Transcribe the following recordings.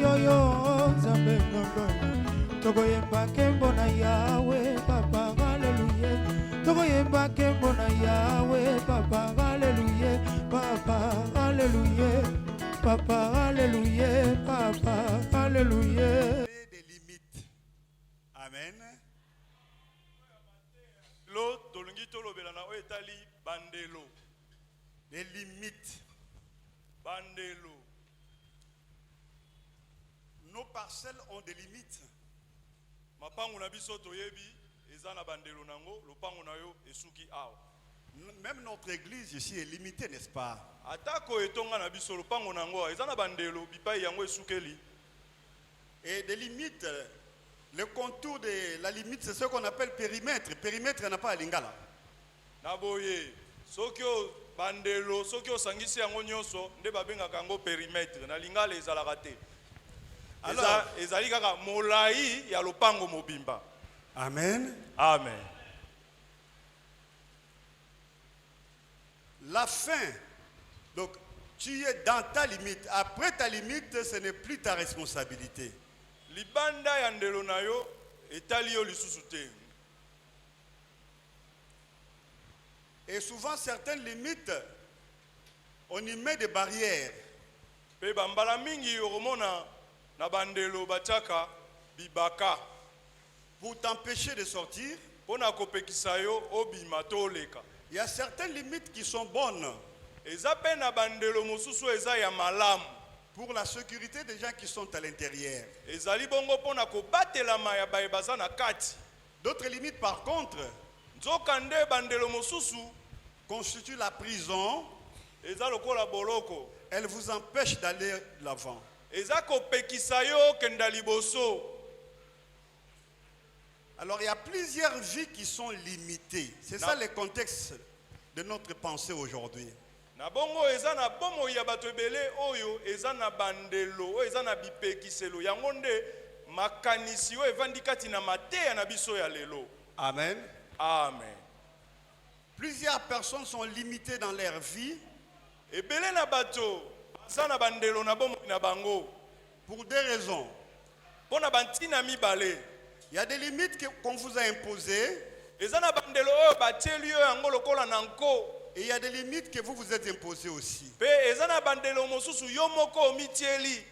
yo Nzambe ngondoni tokoyemba kembo na Yawe papa haleluya tokoyemba kembo na Yawe papa haleluya papa haleluya papa haleluya papa haleluya. Des limites. Amen. Lo tolungi tolobela na o etali bandelo. Des limites. Bandelo. Nos parcelles ont des limites. Mapangu na biso toyebi eza na bandelo nango lopango na yo esuki awa. Même notre église ici est limitée, n'est-ce pas? Atako etonga na biso lopango nango eza na bandelo bipai yango esukeli. Et des limites, le contour de la limite, c'est ce qu'on appelle périmètre. Périmètre n'a pas à lingala. Naboye sokyo bandelo sokyo sangisi yango nyonso nde babengaka yango périmètre na lingala ezalaka te. Alors ezali kaka molai ya lopango mobimba. Amen. Amen. La fin. Donc, tu es dans ta limite. Après ta limite, ce n'est plus ta responsabilité. Libanda ya ndelo na yo etali yo lisusu te. Et souvent, certaines limites, on y met des barrières. Pe bambala mingi yoromona na bandelo bachaka bibaka Pour t'empêcher de sortir, pona kopekisa yo obima toleka. il y a certaines limites qui sont bonnes Eza pe na bandelo mosusu eza ya malamu. pour la sécurité des gens qui sont à l'intérieur. Ezali bongo pona kobatelama ya baye baza na kati. D'autres limites, par contre, Nzoka nde bandelo mosusu constituent la prison. eza lokola boloko. Elles vous empêchent d'aller de l'avant. Eza kopekisa yo kenda liboso. Alors, il y a plusieurs vies qui sont limitées. C'est ça le contexte de notre pensée aujourd'hui. Na bongo eza na bomo ya bato ebele oyo eza na bandelo oyo eza na bipekiselo yango nde makanisi oyo evandi kati na mateya na biso ya lelo. Amen. Amen. Plusieurs personnes sont limitées dans leur vie Ebele na bato baza na bandelo na bomo na bango pour des raisons. pona bantina mibale. Il y a des limites qu'on vous a imposées Eza na bandelo oyo batieli yo yango lokola na nko. et il y a des limites que vous vous êtes imposées aussi. Pe eza na bandelo mosusu yo moko omitieli.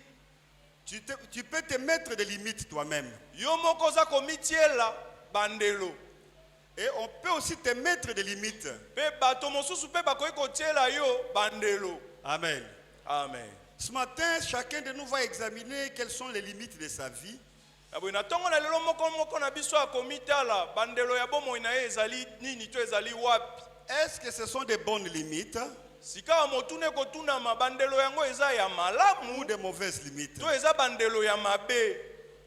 Tu peux te mettre des limites toi-même. Yo moko za komitiela bandelo. Et on peut aussi te mettre des limites. Pe bato mosusu pe bakoki kotiela yo bandelo. Amen. Amen. Ce matin, chacun de nous va examiner quelles sont les limites de sa vie. Abwe na tongo na lelo moko na biso akomitala bandelo ya bomo ina ezali nini to ezali wapi. Est-ce que ce sont des bonnes limites Sika motune kotuna mabandelo yango eza ya malamu ou des mauvaises limites? to eza bandelo ya mabe.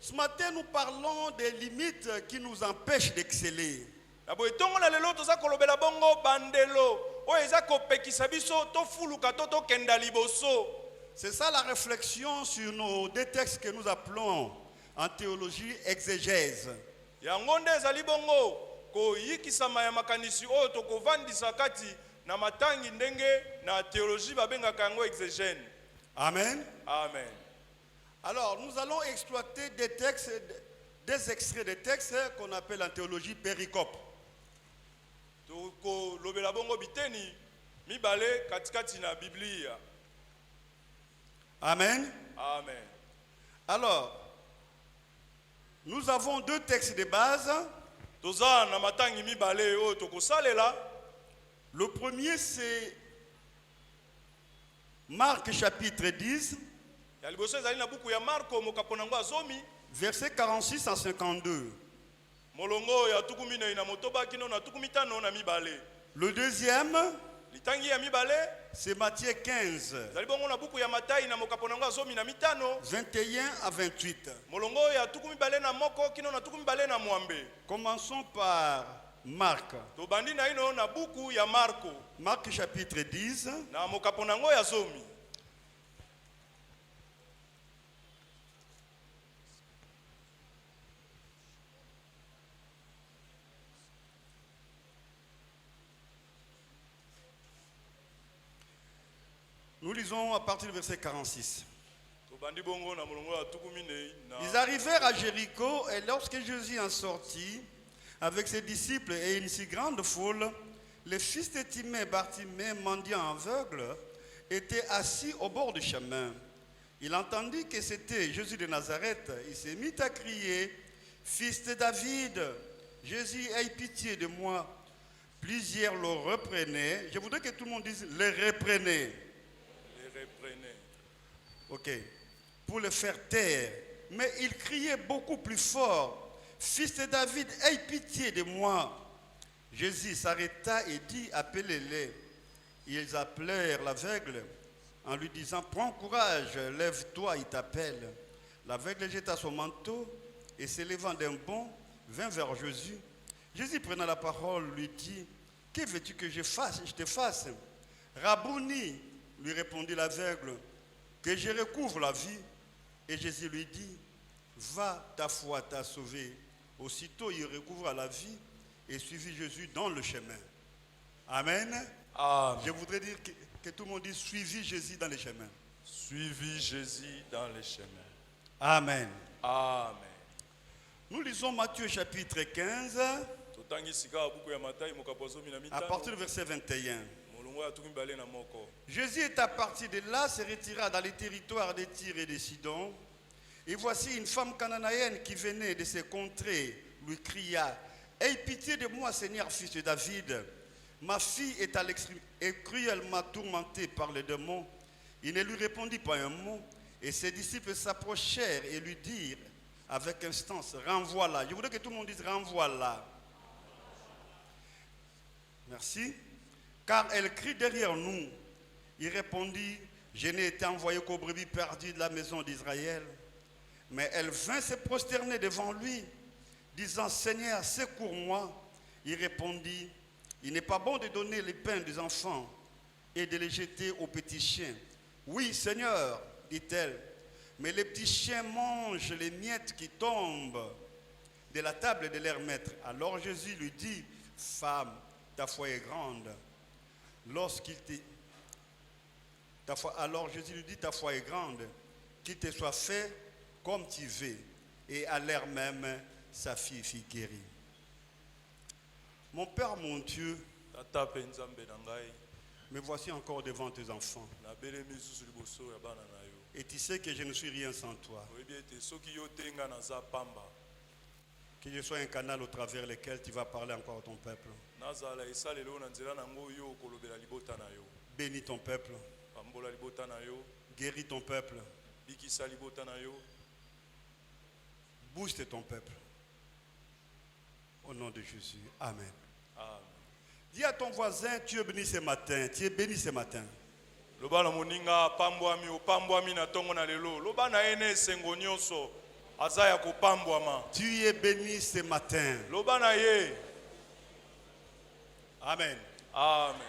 Ce matin, nous parlons des limites qui nous empêchent d'exceller. Abwe tongo na lelo toza kolobela bongo bandelo o eza kopekisa biso to fuluka to kenda liboso. C'est ça la réflexion sur nos deux textes que nous appelons en théologie exégèse. Yango nde ezali bongo koyikisama ya makanisi oyo tokovandisa kati na matangi ndenge na théologie babengaka yango exégène. Amen. Amen. Alors, nous allons exploiter des textes, des extraits de textes qu'on appelle en théologie péricope. Toko lobela bongo biteni mibale katikati na Biblia. Amen. Amen. Alors, nous avons deux textes de base. Toza na matangi mibale oyo tokosalela. Le premier, c'est Marc chapitre 10, Ya liboso ezali na buku ya Marko mokaponango azomi. versets 46 à 52. Molongo ya tukumi na motoba kino na tukumi tano na mibale. Le deuxième, Litangi ya mibale c'est Matthieu 15, ezali bongo na buku ya Matai na mokaponango azomi na mitano. 21 à 28. Molongo ya tukumi bale na moko kino na tukumi bale na mwambe. Commençons par Marc. Tobandi na ino na buku ya Marko Marc chapitre 10, na mokaponango ya zomi. nous lisons à partir du verset 46. Ils arrivèrent à Jéricho et lorsque Jésus en sortit avec ses disciples et une si grande foule, le fils de Timée, Bartimée, mendiant aveugle, était assis au bord du chemin. Il entendit que c'était Jésus de Nazareth. Il s'est mis à crier, « Fils de David, Jésus, aie pitié de moi. » Plusieurs le reprenaient. Je voudrais que tout le monde dise, « les reprenez. » Les reprenez. Ok. Pour le faire taire. Mais il criait beaucoup plus fort, « Fils de David, aie pitié de moi. » Jésus s'arrêta et dit, « Appelez-les. » Ils appelèrent l'aveugle en lui disant, « Prends courage, lève-toi, il t'appelle. » L'aveugle jeta son manteau et s'élevant d'un bond, vint vers Jésus. Jésus prenant la parole lui dit, « Que veux-tu que je te fasse ?» Rabouni, lui répondit l'aveugle, « Que je recouvre la vie. » Et Jésus lui dit, « Va, ta foi t'a sauvé. » Aussitôt il recouvra la vie et suivit Jésus dans le chemin. Amen. Amen. Je voudrais dire que tout le monde dise, suivi Jésus dans les chemins. Suivi Jésus dans les chemins. Amen. Amen. Nous lisons Matthieu chapitre 15, à partir du verset 21. Jésus étant parti de là, se retira dans les territoires de Tyr et de Sidon. Et voici une femme cananéenne qui venait de ces contrées, lui cria, « Aie pitié de moi, Seigneur, fils de David. Ma fille est cruellement tourmentée par les démons. » Il ne lui répondit pas un mot. Et ses disciples s'approchèrent et lui dirent avec instance, « Renvoie-la. » Je voudrais que tout le monde dise, « Renvoie-la. » Merci. Car elle crie derrière nous. Il répondit, « Je n'ai été envoyé qu'aux brebis perdues de la maison d'Israël. » Mais elle vint se prosterner devant lui, disant, « Seigneur, secours-moi. » Il répondit, « Il n'est pas bon de donner les pains des enfants et de les jeter aux petits chiens. »« Oui, Seigneur, dit-elle, mais les petits chiens mangent les miettes qui tombent de la table de leur maître. » Alors Jésus lui dit, « Femme, ta foi est grande. » Alors Jésus lui dit, « Ta foi est grande, qu'il te soit fait comme tu veux. » Et à l'heure même, sa fille fut guérie. Mon Père, mon Dieu, me voici encore devant tes enfants. Et tu sais que je ne suis rien sans toi. Que je sois un canal au travers lequel tu vas parler encore à ton peuple. Bénis ton peuple. Guéris ton peuple. Booste ton peuple. Au nom de Jésus. Amen. Amen. Dis à ton voisin, tu es béni ce matin. Tu es béni ce matin. Lobana moninga pambwami opambwami na tongo na lelo. Lobana ene sengo nyonso azaya kopambwama. Tu es béni ce matin. Lobana ye. Amen. Amen.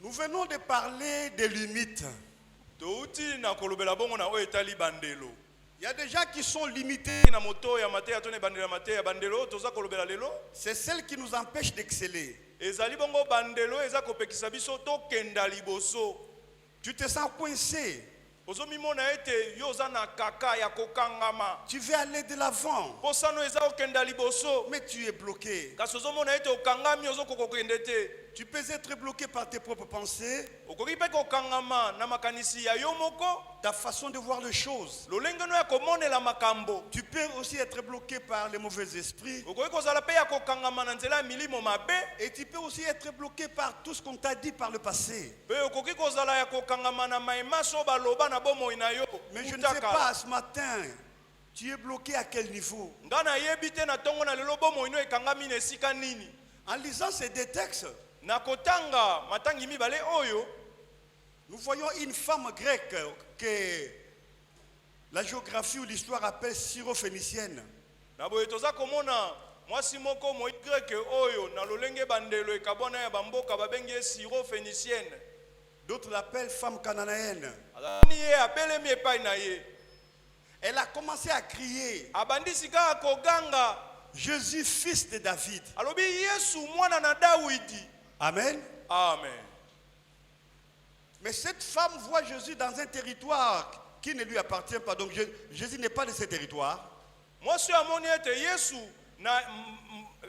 Nous venons de parler des limites. Touti na kolobela bongo na o etali bandelo. Il y a des gens qui sont limités. C'est celles qui nous empêchent d'exceller. Tu te sens coincé. Tu veux aller de l'avant. Mais tu es bloqué. Tu peux être bloqué par tes propres pensées, ta façon de voir les choses. Tu peux aussi être bloqué par les mauvais esprits. Et tu peux aussi être bloqué par tout ce qu'on t'a dit par le passé. Mais je ne sais pas ce matin, tu es bloqué à quel niveau? En lisant ces deux textes, nous voyons une femme grecque que la géographie ou l'histoire appelle syrophénicienne. D'autres l'appellent femme cananéenne. Elle a commencé à crier, Jésus, fils de David. Amen. Amen. Mais cette femme voit Jésus dans un territoire qui ne lui appartient pas. Donc Jésus n'est pas de ce territoire. mwasi amoni ete Yesu na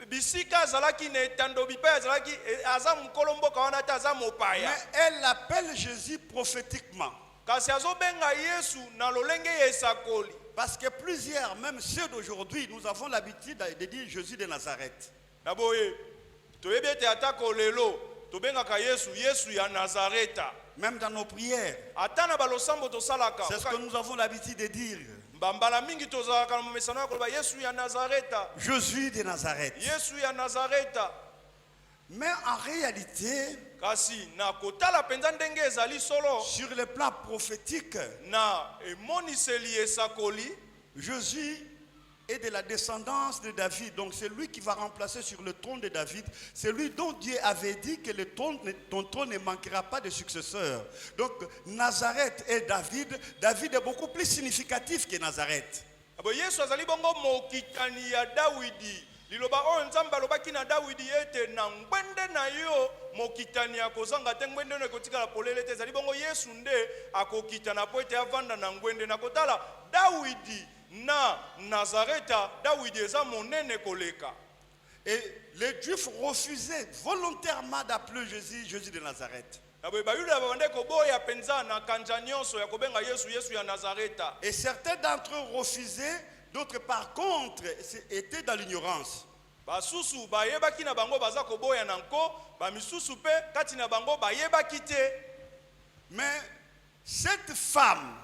bisika azalaki na etando bipai azalaki aza mukolo mboka wana ata aza mopaya. Mais elle l'appelle Jésus prophétiquement. Kasi azobenga Yesu na lolenge ya esakoli. Parce que plusieurs, même ceux d'aujourd'hui, nous avons l'habitude de dire Jésus de Nazareth. Naboye toyebi ete atako lelo tobengaka Yesu Yesu ya Nazareta. Même dans nos prières, Ata na balosambo tosalaka. c'est ce que nous avons l'habitude de dire. Mbambala mingi tozalaka na momesano yako Yesu ya Nazareta. Jésus de Nazareth. Yesu ya Nazareta. Mais en réalité, Kasi na kotala penza ndenge ezali solo sur le plan prophétique, na emoniseli esakoli, Jésus est de la descendance de David. Donc c'est lui qui va remplacer sur le trône de David. C'est lui dont Dieu avait dit que ton trône ne manquera pas de successeur. Donc Nazareth et David. David est beaucoup plus significatif que Nazareth. abo Yesu azali bongo mokitani ya Dawidi. Liloba oyo Nzambe alobaki na Dawidi ete na ngwende na yo mokitani akozanga te ngwende no ekotikala polele te ezali bongo Yesu nde akokitana po ete avanda na ngwende na kotala Dawidi na Nazareta. Dawidi eza monene koleka. Et les Juifs refusaient volontairement d'appeler Jésus Jésus de Nazareth. Et certains d'entre eux refusaient, d'autres par contre étaient dans l'ignorance. Mais cette femme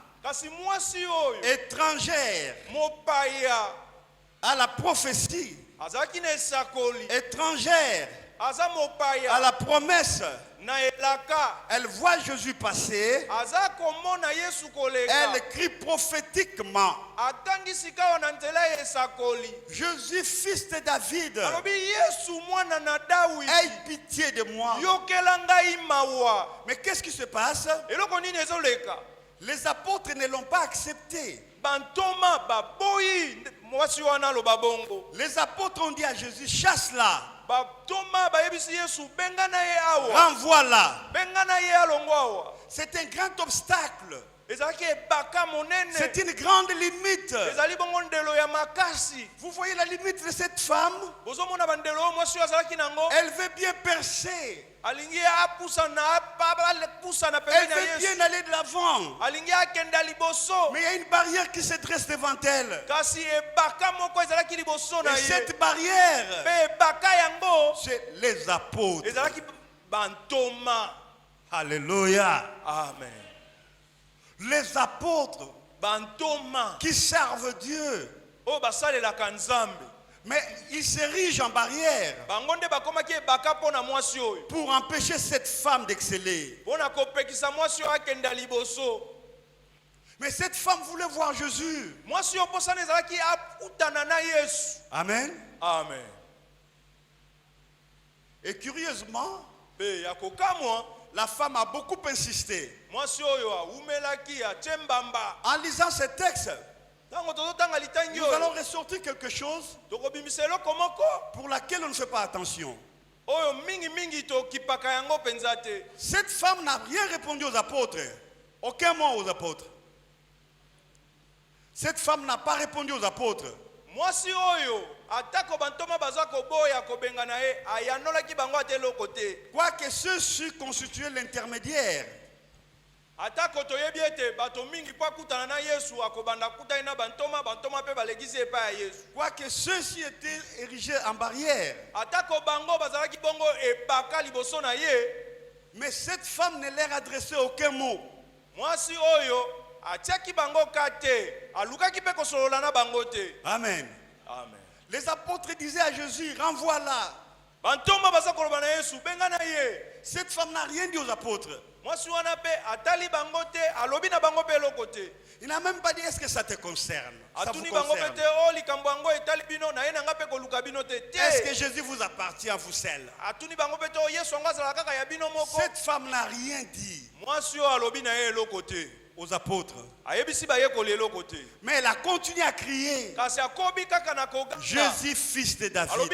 étrangère à la prophétie, étrangère à la promesse, elle voit Jésus passer, elle crie prophétiquement, Jésus, fils de David, aie pitié de moi. Mais qu'est-ce qui se passe? Les apôtres ne l'ont pas accepté. Les apôtres ont dit à Jésus, chasse-la, renvoie-la. C'est un grand obstacle. C'est une grande limite. Vous voyez la limite de cette femme? Elle veut bien percer. Elle veut bien aller de l'avant. Mais il y a une barrière qui se dresse devant elle. Et cette barrière, c'est les apôtres. Alléluia. Amen. Les apôtres qui servent Dieu. Mais ils s'érigent en barrière pour empêcher cette femme d'exceller. Mais cette femme voulait voir Jésus. Amen. Amen. Et curieusement, la femme a beaucoup insisté. En lisant ce texte, nous allons ressortir quelque chose pour laquelle on ne fait pas attention. Cette femme n'a rien répondu aux apôtres. Aucun mot aux apôtres. Cette femme n'a pas répondu aux apôtres. Quoique ceux-ci constituaient l'intermédiaire. Quoique ceux-ci étaient érigés en barrière. Mais cette femme ne leur adressait aucun mot. Amen. Amen. Les apôtres disaient à Jésus, renvoie-la. Cette femme n'a rien dit aux apôtres. Il n'a même pas dit, est-ce que ça te concerne? Ça vous concerne? Est-ce que Jésus vous appartient à vous seul? Cette femme n'a rien dit aux apôtres. Mais elle a continué à crier, Jésus, fils de David.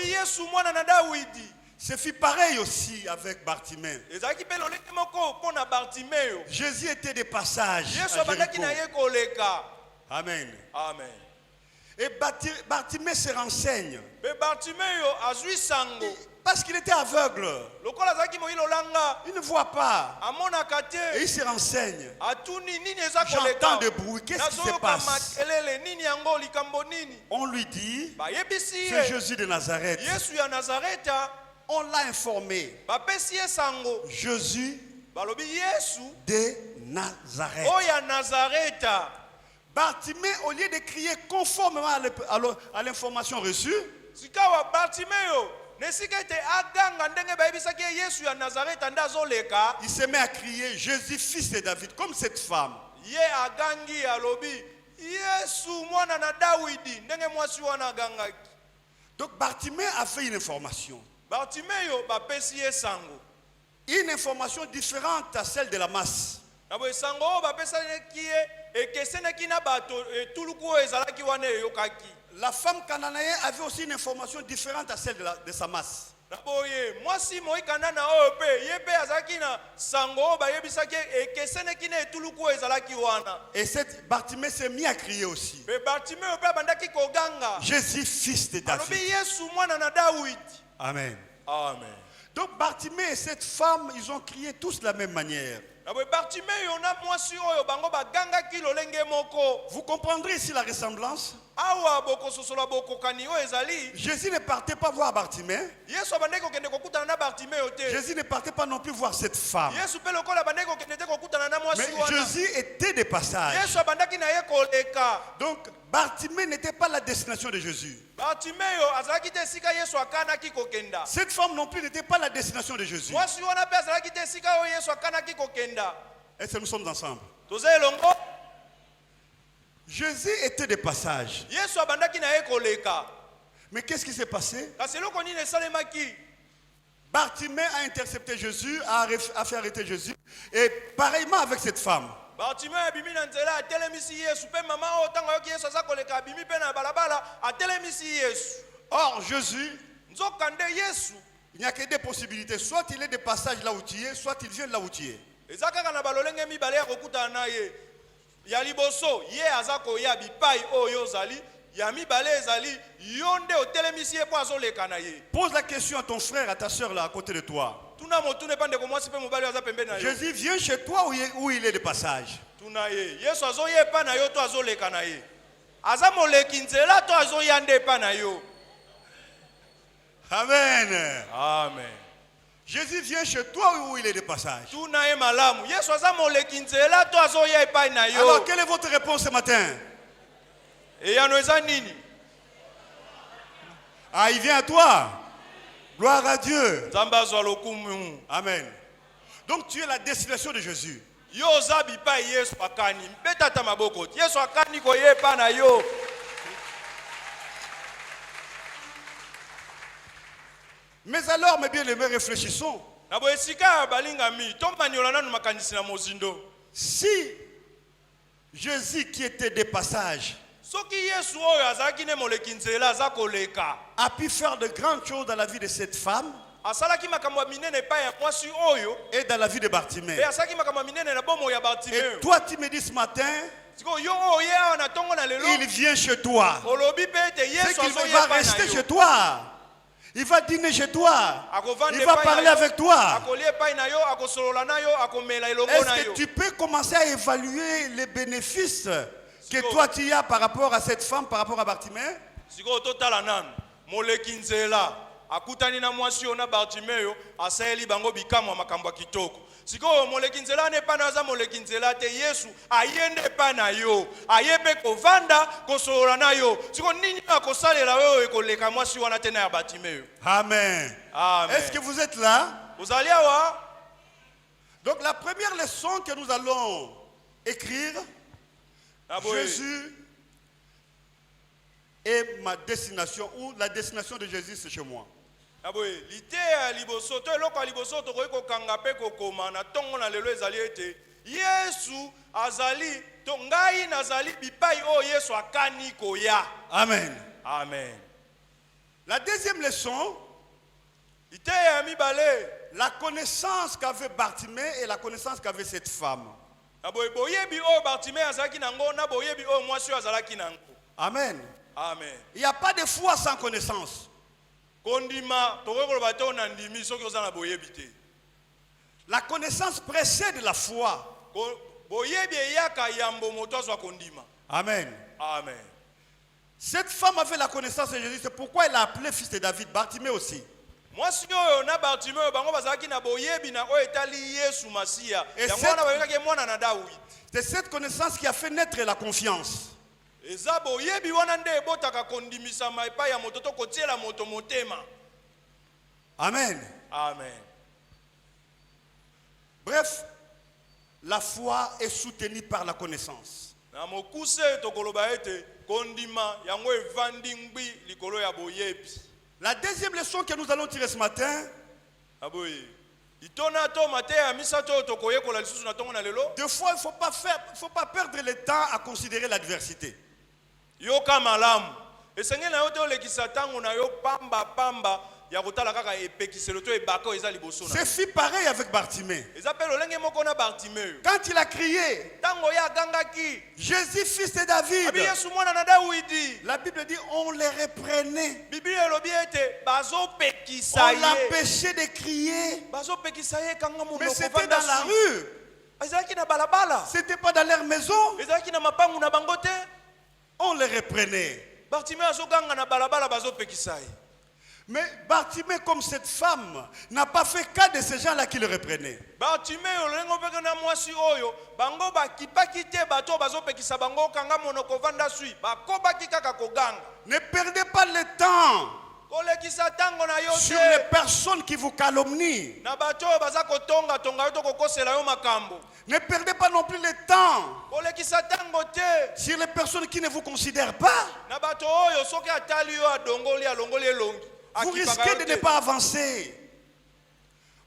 Ce fut pareil aussi avec Bartimée. ezalaki mpe lolenge moko mpo na Bartimeo. Jésus était de passage Yesu à abandaki na Jéricho. ye koleka. Amen. Amen. Et Bartimée se renseigne. Mpe Bartimeo azwi sango Parce qu'il était aveugle. lokola azalaki moyilo olanga Il ne voit pas. amonaka Et te il se renseigne. atuni nini eza J'entends koleka des bruits. Qu'est-ce qui se nazoyoka passe? makelele nini yango likambo nini On lui dit, bayebisi c'est ye Jésus de Nazareth. Yesu ya Nazareta. On l'a informé. Bapesi ye sango Jésus balobi Yesu de Nazareth. oyo ya Nazareta. Bartimée, au lieu de crier conformément à l'information reçue, sikawa Bartimeo nesika ete aganga ndenge bayebisaki ye Yesu ya Nazareta nde azoleka il se met à crier Jésus, fils de David, comme cette femme. ye agangi alobi Yesu mwana na Dawidi ndenge mwasi wana agangaki. Donc Bartimée a fait une information. Bartimeo bapesi ye sango Une information différente à celle de la masse. na boye sango oyo bapesanaki ye ekesenaki na bato etuluku oyo ezalaki wana eyokaki. La femme cananéenne avait aussi une information différente à celle de sa masse. na boye mwasi moyikanda na oyo mpe ye mpe azalaki na sango oyo bayebisaki ekeseneki na etuluku oyo ezalaki wana. Et cette Bartimée s'est mis à crier aussi. Mpe Bartimeo mpe abandaki koganga Jésus, fils de alobi David. Yesu mwana na Dawidi. Amen. Amen. Donc Bartimée et cette femme, ils ont crié tous de la même manière. na boye Bartimeo na mwasi oyo bango bagangaki lolenge moko. Vous comprendrez ici la ressemblance. Awa bokososola bokokani oyo ezali Jésus ne partait pas voir Bartimée. Yesu abandaki kokende kokutana na Bartimeo te. Jésus ne partait pas non plus voir cette femme. Yesu mpe lokola abandaki kokende te kokutana na mwasi Mais wana. Jésus était de passage. Yesu abandaki na ye koleka. Donc Bartimée n'était pas la destination de Jésus. Bartimeo azalaki te esika Yesu akanaki kokenda. Cette femme non plus n'était pas la destination de Jésus. Mwasi wana mpe azalaki te esika oyo Yesu akanaki kokenda. Est-ce que nous sommes ensemble? Toza elongo. Jésus était de passage. Yesu abandaki na ye koleka. Mais qu'est-ce qui s'est passé? Kasi eloko nini esalemaki? Bartimée a intercepté Jésus, a fait arrêter Jésus. Et pareillement avec cette femme. Bartimeo abimi na nzela atelemisi Yesu mpe mama oyo ntango ayoki Yesu aza koleka abimi mpe na balabala atelemisi Yesu. Or Jésus, Nzokande Yesu il n'y a que deux possibilités. Soit il est de passage là où tu es, soit il vient de là où tu es. eza kaka na balolenge mibale ya kokutana na ye. Ya liboso ye aza koya bipai oyo ozali, ya mibale ezali yo nde otelemisi ye mpo azoleka na ye. Pose la question à ton frère, à ta soeur là à côté de toi. Tuna motune pa ndeko mwasi mpe mobali aza pembeni na yo. Jésus vient chez toi où il est de passage. Tuna ye Yesu azoya epa na yo to azoleka na ye. Aza moleki nzela to azoya nde epa na yo. Amen. Amen. Jésus vient chez toi où il est de passage. Tuna ye malamu Yesu aza moleki nzela to azoya epa na yo. Alors, quelle est votre réponse ce matin? Eyano eza nini? Ah, il vient à toi. Gloire à Dieu. Nzambe azwa lokumu. Amen. Donc, tu es la destination de Jésus. Yo oza bipai Yesu akani mbetata maboko Yesu akani koyepa na yo. Mais alors, mes bien-aimés, réfléchissons. Na boye sika balingami to maniola nanu makanisi na mozindo. Si Jésus qui était de passage Soki Yesu oyo azalaki ne moleki nzela aza koleka. a pu faire de grandes choses dans la vie de cette femme Asalaki makambo ya minene epai ya mwasi oyo. et dans la vie de Bartimée. E asalaki makambo ya minene na bomo ya Et Bartimeo. toi, tu me dis ce matin, Siko yo oyo awa na tongo na lelo. il vient chez toi. Olobi pe ete C'est Yesu qu'il va azoyepa na rester chez yo. toi. Il va dîner chez toi. Akovanda Il va epai na parler yo, avec toi. Akoli epai na yo, akosolola na yo, akomela elongo na Est-ce yo. que tu peux commencer à évaluer les bénéfices que toi tu as par rapport à cette femme, par rapport à Bartimée? Siko totala nanu moleki nzela akutani na mwasi ona Bartimeo asaeli bango bikamwa makambo ya kitoko. Siko moleki nzela ne pa na za moleki nzela te Yesu ayende pa na yo ayebe kovanda kosolola na yo. Siko nini akosalela wewe koleka mwasi wana tena ya Bartimeo. Amen. Amen. Est-ce que vous êtes là? Uzali awa. Donc la première leçon que nous allons écrire, Jésus est ma destination, ou la destination de Jésus c'est chez moi. Aboye lite ya liboso to eloko ya liboso to koyi kokanga pe kokoma na tongo na lelo ezali ete Yesu azali to ngai nazali bipai o Yesu akani koya. Amen. Amen. La deuxième leçon, ite ya mibale La connaissance qu'avait Bartimée et la connaissance qu'avait cette femme. na boyebi oyo Bartimée azalaki nango na boyebi oyo mwasi oyo azalaki nango. Amen. Amen. Il n'y a pas de foi sans connaissance. Kondima tokoki koloba te na ndimi soki oza na boyebi te. La connaissance précède la foi. Boyebi eyaka yambo moto azwa kondima. Amen. Amen. Cette femme avait la connaissance de Jésus. C'est pourquoi elle a appelé fils de David. Bartimée aussi. Mwasi oyo na Bartimée oyo bango bazalaki na boyebi na oyo etali Yesu Masiya. Et Yango wana bayokaki mwana na Dawidi. c'est cette connaissance qui a fait naître la confiance. Eza boyebi wana nde ebotaka kondimisama epai ya moto to kotiela moto motema. Amen. Amen. Bref, la foi est soutenue par la connaissance. Na mokuse tokoloba ete kondima yango evandi ngbi likolo ya boyebi. La deuxième leçon que nous allons tirer ce matin, Aboye. Itona to mate ya misato tokoyekola lisusu na tongo na lelo. deux fois, il ne faut pas perdre le temps à considérer l'adversité. Yoka malamu. Esenge na yo te olekisa tango na yo pamba ya kotala kaka epekiselo to ebaka eza liboso na. C'est si pareil avec Bartimée. Eza pe lolenge moko na Bartimée. Quand il a crié, Tango ya gangaki. Jésus, fils de David, Abi Yesu mwana na Dawidi. la Bible dit on les reprenait. Biblia elobi ete bazo pekisa On ye. l'empêchait de crier. Bazo pekisa ye kanga Mais monoko c'était dans la rue. Ezalaki na balabala. C'était pas dans leur maison. Ezalaki na mapangu na bango te. On les reprenait. Bartimée azoganga na balabala bazo pekisa ye. Mais Bartimée, comme cette femme, n'a pas fait cas de ces gens-là qui le reprenaient. Bartimée olengo peke na mwasi oyo bango bakipaki te bato bazopekisa bango kanga monoko vanda sui bakobaki kaka koganga. Ne perdez pas le temps Kolekisa tango na yo sur les te personnes qui vous calomnient. na bato oyo baza kotonga yo to kokosela yo makambo. Ne perdez pas non plus le temps Kolekisa tango te sur les personnes qui ne vous considèrent pas. na bato oyo soki atali yo adongoli alongoli elongi. Vous risquez de ne pas avancer.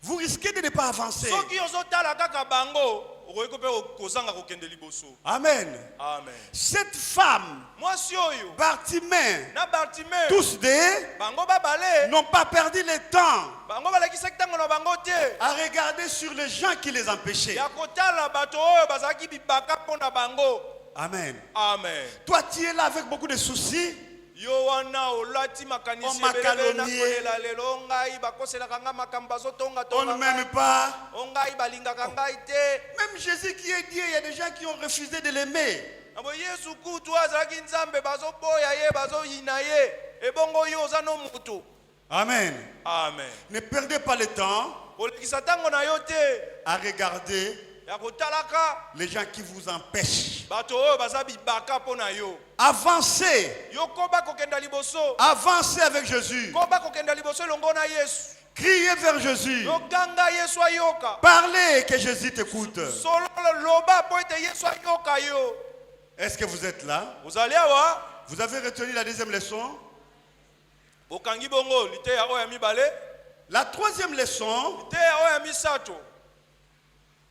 Vous risquez de ne pas avancer. Soki ozotala kaka bango okoki pe kozanga kokende liboso. Amen. Amen. Cette femme, Mwasi oyo Bartimée, na Bartimée tous deux, bango babale n'ont pas perdu le temps bango balekisaki tango na bango te à regarder sur les gens qui les empêchaient. ya kotala bato oyo bazalaki bibaka mpo na bango. Amen. Amen. Toi, tu es là avec beaucoup de soucis. Yo wana olati makanisi On m'a ebelebe na calomnié. kolela lelo ngai bakoselaka nga makambo bazotonga On ne m'aime pas. ngai balingaka ngai te. Même Jésus qui est Dieu, il y a des gens qui ont refusé de l'aimer. Abo Yesu kutu azalaki nzambe bazoboya ye bazoyina ye ebongo yo oza no mutu. Amen. Amen. Ne perdez pas le temps Olekisa tango na yo te à regarder ya kotalaka les gens qui vous empêchent. bato oyo baza bibaka mpo na yo. Avancez. Yo koba kokenda liboso. Avancez avec Jésus. Koba kokenda liboso elongo na Yesu. Criez vers Jésus. Yo ganga Yesu ayoka. Parlez et que Jésus t'écoute. Solo loba po ete Yesu ayoka yo. Est-ce que vous êtes là? Vous allez awa Vous avez retenu la deuxième leçon? bokangi bongo liteya oyo ya mibale La troisième leçon, liteya oyo ya misato.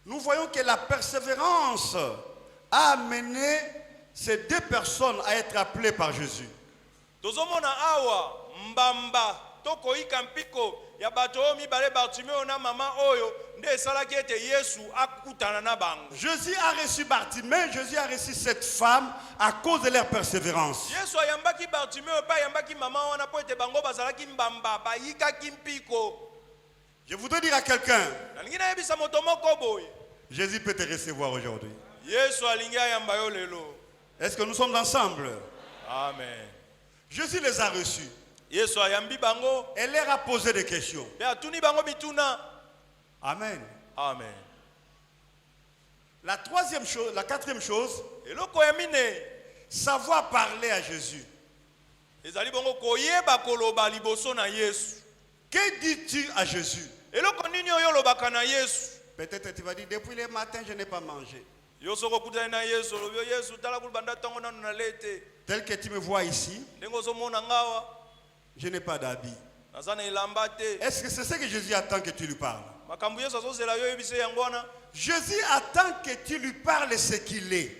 nous voyons que la persévérance a amené ces deux personnes à être appelées par Jésus. Tozomona awa mbamba tokoyika mpiko ya bato oyo mibale Bartimeo na mama oyo nde esalaki ete Yesu akutana na bango. Jésus a reçu Bartimée, Jésus a reçu cette femme à cause de leur persévérance. Yesu ayambaki Bartimeo pa ayambaki mama wana po ete bango bazalaki mbamba bayikaki mpiko. Je voudrais dire à quelqu'un, Nalingi nayebisa moto moko boye. Jésus peut te recevoir aujourd'hui. Yesu alingi ayamba yo lelo. Est-ce que nous sommes ensemble? Amen. Jésus les a reçus. Yesu ayambi bango Elle leur a posé des questions. pe atuni bango bituna. Amen. Amen. La quatrième chose, Eloko ya mine savoir parler à Jésus. ezali bongo koyeba koloba liboso na Yesu. Que dis-tu à Jésus? Eloko nini oyo olobaka na Yesu? Peut-être tu vas dire, depuis le matin, je n'ai pas mangé. Yo soko kutana na Yesu olobi Yesu tala kulibanda tongo nanu na lete. Tel que tu me vois ici, Ndengo zomona ngawa je n'ai pas d'habit. nazana elamba te. Est-ce que c'est ce que Jésus attend que tu lui parles? Makambo Yesu azozela yo yebise yango wana. Jésus attend que tu lui parles ce qu'il est.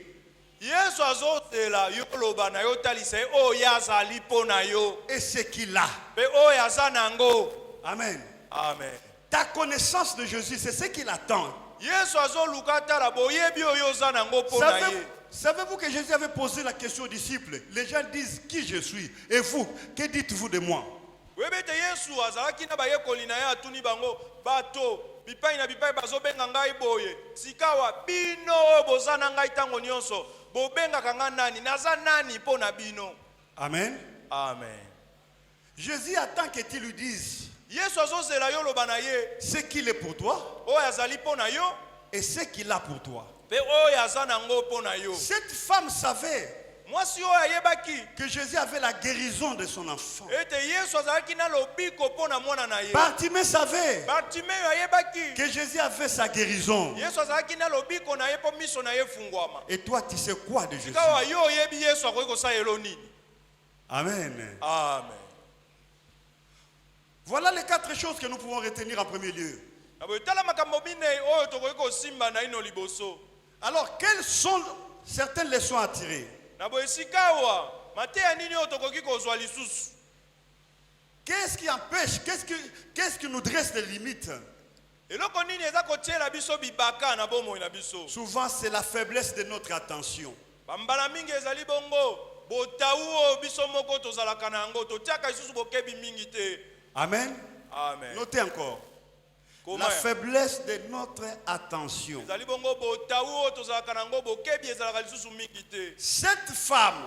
Yesu azozela yo loba na yo talisa oyo azali po na yo Et ce qu'il a. pe oyo aza nango. Amen. Amen. Ta connaissance de Jésus, c'est ce qu'il attend. Yesu azoluka tala boyebi oyo oza nango mpo na ye. Savez-vous que Jésus avait posé la question aux disciples? Les gens disent qui je suis. Et vous, que dites-vous de moi? Webete Yesu azalaki na bayekoli na ye atuni bango bato bipai na bipai bazobenga ngai boye sikawa bino oyo boza na ngai ntango nyonso bobengaka nga nani naza nani mpo na bino. Amen. Amen. Jésus attend que tu lui dises Yesu azozela yo loba na ye ce qu'il est pour toi oyo azali mpo na yo et ce qu'il a pour toi. mpe oyo aza nango mpo na yo. Cette femme savait mwasi oyo ayebaki que Jésus avait la guérison de son enfant. ete Yesu azalaki na lobiko mpo na mwana na ye. Bartimée savait Bartimeyo ayebaki que Jésus avait sa guérison. Yesu azalaki na lobiko na ye mpo miso na ye efungwama. Et toi, tu sais quoi de Jésus? sikawa yo oyebi Yesu akoki kosalela nini. Amen. Amen. Voilà les 4 choses que nous pouvons retenir en premier lieu. Alors, quelles sont certaines leçons à tirer? Qu'est-ce qui empêche? Qu'est-ce qui nous dresse des limites? Souvent, c'est la faiblesse de notre attention. Amen. Amen. Notez encore. La faiblesse de notre attention. Cette femme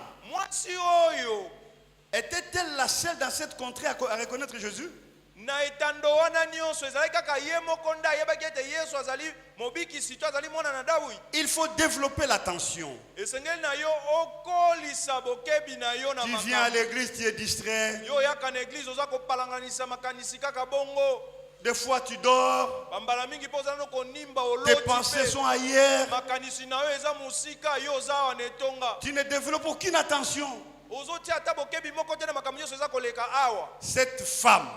était-elle la seule dans cette contrée à reconnaître Jésus? Il faut développer l'attention. Tu viens à l'église, tu es distrait. Des fois tu dors. Tes pensées sont ailleurs. Tu ne développes aucune attention. Cette femme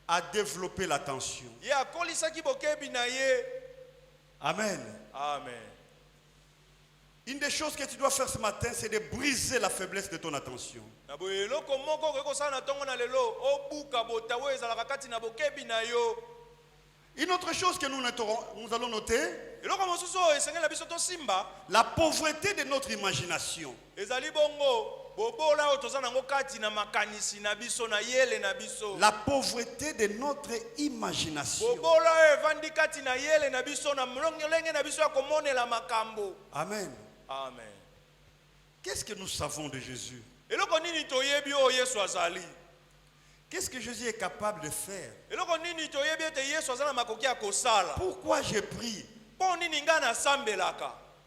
a développé l'attention. Amen. Amen. Une des choses que tu dois faire ce matin, c'est de briser la faiblesse de ton attention. Une autre chose que nous allons noter, la pauvreté de notre imagination. La pauvreté de notre imagination. Amen. Amen. Qu'est-ce que nous savons de Jésus? Qu'est-ce que Jésus est capable de faire? Pourquoi j'ai prié?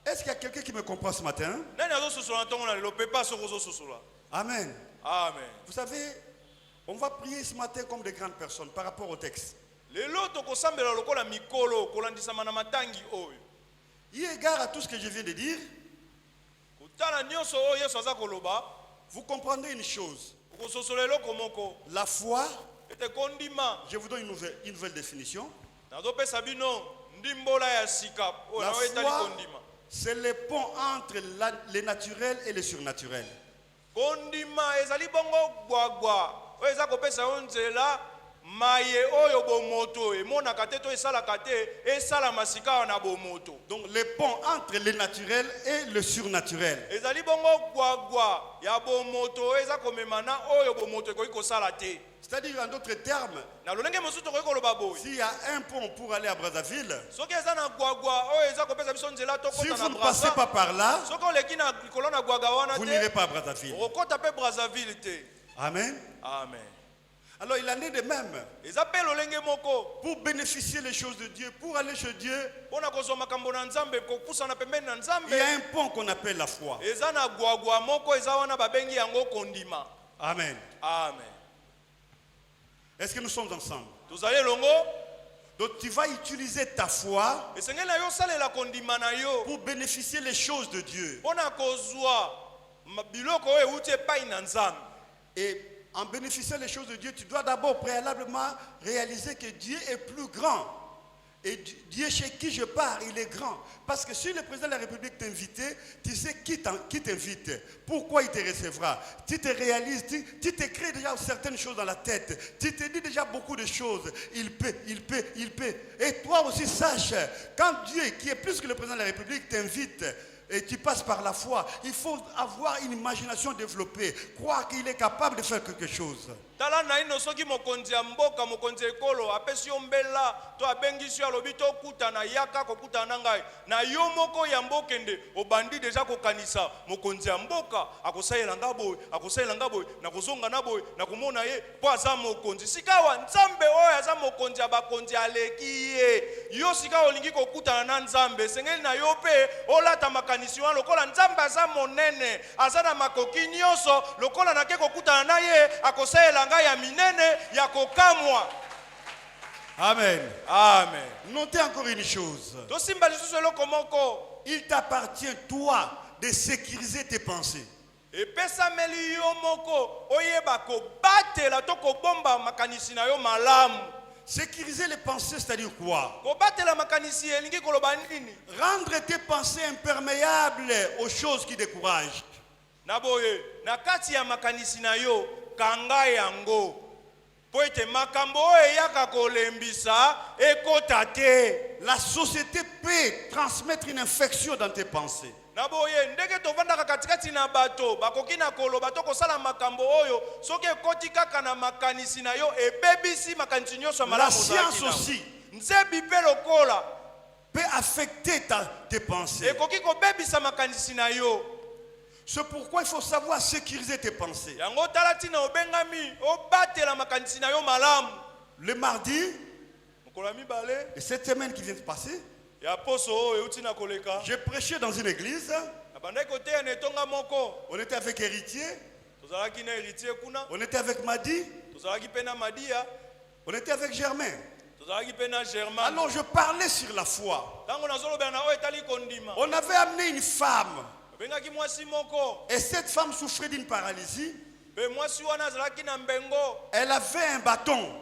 Est-ce qu'il y a quelqu'un qui me comprend ce matin? Amen. Amen. Vous savez, on va prier ce matin comme des grandes personnes par rapport au texte. Eu égard à tout ce que je viens de dire, vous comprendrez une chose. La foi, je vous donne une nouvelle définition. La foi, c'est le pont entre le naturel et le surnaturel. Donc le pont entre le naturel et le surnaturel. C'est-à-dire en d'autres termes, s'il y a un pont pour aller à Brazzaville, si vous ne passez pas par là, vous n'irez pas à Brazzaville. Amen. Amen. Alors il en est de même. Pour bénéficier les choses de Dieu, pour aller chez Dieu, il y a un pont qu'on appelle la foi. Amen. Amen. Est-ce que nous sommes ensemble? Donc tu vas utiliser ta foi pour bénéficier les choses de Dieu. Et en bénéficiant les choses de Dieu, tu dois d'abord préalablement réaliser que Dieu est plus grand Et Dieu chez qui je pars, il est grand. Parce que si le président de la République t'invitait, tu sais qui t'invite, pourquoi il te recevra. Tu te réalises, tu te crées déjà certaines choses dans la tête. Tu te dis déjà beaucoup de choses. Il peut. Et toi aussi sache, quand Dieu, qui est plus que le président de la République, t'invite, et tu passes par la foi, il faut avoir une imagination développée, croire qu'il est capable de faire quelque chose. Tala na ino soki mokonzi ya mboka mokonzi ekolo apesi yo mbela to abengisi yo alobi to kutana yaka kokutana ngai na yo moko ya mbokende obandi deja kokanisa mokonzi ya mboka akosalela ngabo na kozonga na boy na komona ye po aza mokonzi sikawa nzambe oyo aza mokonzi ya bakonzi aleki ye yo sika olingi kokutana na nzambe sengeli na yo pe olata makanisi wana lokola nzambe aza monene aza na makoki nyonso lokola nake kokutana na ye akosalela ya minene ya kokamwa. Amen. Amen. Notez encore une chose. Il t'appartient, toi, de sécuriser tes pensées. Sécuriser les pensées, c'est-à-dire quoi? Rendre tes pensées imperméables aux choses qui découragent. Kanga yango poete makambo eyaka kolembisa ekotate. La société peut transmettre une infection dans tes pensées. Naboye ndenge tovandaka katikati na bato bakoki na koloba to kosala makambo oyo soki ekoti kaka na makanisi na yo ebebisi makanisi nyonso malamu. La science aussi nzebi pe lokola peut affecter tes pensées. Ekoki kobebisa makanisi na yo. C'est pourquoi il faut savoir sécuriser tes pensées. Le mardi de cette semaine qui vient de passer, j'ai prêché dans une église. On était avec Héritier. On était avec Madi. On était avec Germain. Alors je parlais sur la foi. On avait amené une femme. Et cette femme souffrait d'une paralysie. Elle avait un bâton.